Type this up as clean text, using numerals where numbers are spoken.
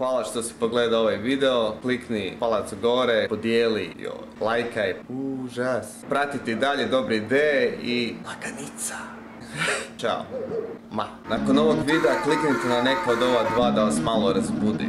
Hvala što si pogledao ovaj video, klikni palac gore, podijeli, lajkaj, užas. Pratiti dalje Dobre ideje i Laganica. Ćao. Nakon ovog videa kliknite na neka od ova dva da vas malo razbudi.